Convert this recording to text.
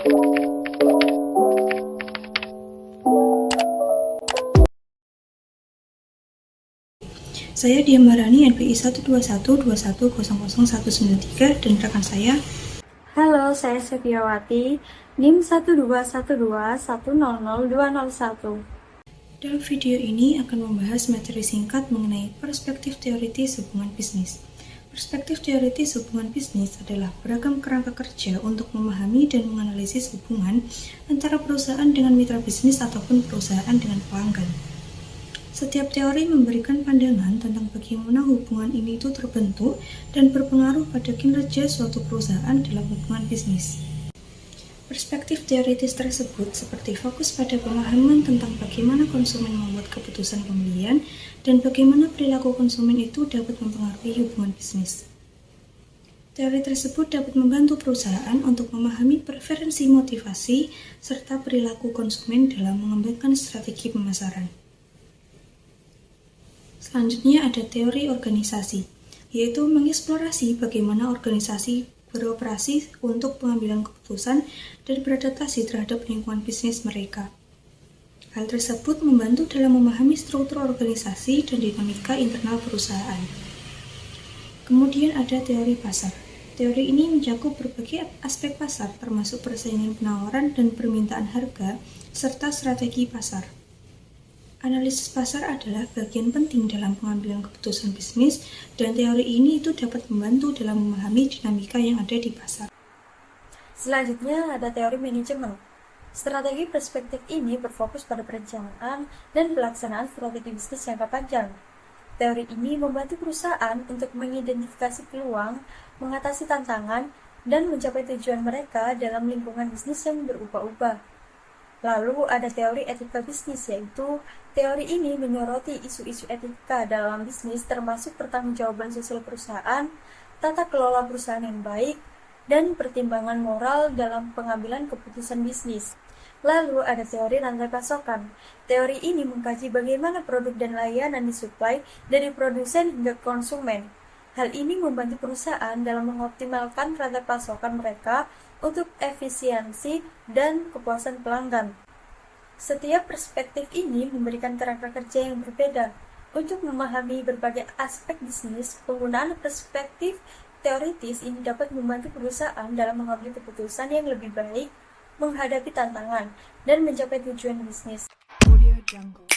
Saya Dian Marani, NPI 12121000193 dan rekan saya. Halo, saya Septiawati, NIM 12121000201. Dalam video ini akan membahas materi singkat mengenai perspektif teoritis hubungan bisnis. Perspektif teoritis hubungan bisnis adalah beragam kerangka kerja untuk memahami dan menganalisis hubungan antara perusahaan dengan mitra bisnis ataupun perusahaan dengan pelanggan. Setiap teori memberikan pandangan tentang bagaimana hubungan ini itu terbentuk dan berpengaruh pada kinerja suatu perusahaan dalam hubungan bisnis. Perspektif teoritis tersebut seperti fokus pada pemahaman tentang bagaimana konsumen membuat keputusan pembelian dan bagaimana perilaku konsumen itu dapat mempengaruhi hubungan bisnis. Teori tersebut dapat membantu perusahaan untuk memahami preferensi motivasi serta perilaku konsumen dalam mengembangkan strategi pemasaran. Selanjutnya ada teori organisasi, yaitu mengeksplorasi bagaimana organisasi beroperasi untuk pengambilan keputusan dan beradaptasi terhadap lingkungan bisnis mereka. Hal tersebut membantu dalam memahami struktur organisasi dan dinamika internal perusahaan. Kemudian ada teori pasar. Teori ini mencakup berbagai aspek pasar, termasuk persaingan penawaran dan permintaan harga, serta strategi pasar. Analisis pasar adalah bagian penting dalam pengambilan keputusan bisnis, dan teori ini itu dapat membantu dalam memahami dinamika yang ada di pasar. Selanjutnya ada teori manajemen. Strategi perspektif ini berfokus pada perencanaan dan pelaksanaan strategi bisnis jangka panjang. Teori ini membantu perusahaan untuk mengidentifikasi peluang, mengatasi tantangan, dan mencapai tujuan mereka dalam lingkungan bisnis yang berubah-ubah. Lalu ada teori etika bisnis, yaitu teori ini menyoroti isu-isu etika dalam bisnis termasuk pertanggungjawaban sosial perusahaan, tata kelola perusahaan yang baik, dan pertimbangan moral dalam pengambilan keputusan bisnis. Lalu ada teori rantai pasokan. Teori ini mengkaji bagaimana produk dan layanan disuplai dari produsen hingga konsumen. Hal ini membantu perusahaan dalam mengoptimalkan rantai pasokan mereka untuk efisiensi dan kepuasan pelanggan. Setiap perspektif ini memberikan kerangka kerja yang berbeda. Untuk memahami berbagai aspek bisnis, penggunaan perspektif teoritis ini dapat membantu perusahaan dalam mengambil keputusan yang lebih baik, menghadapi tantangan, dan mencapai tujuan bisnis. Audio Jungle.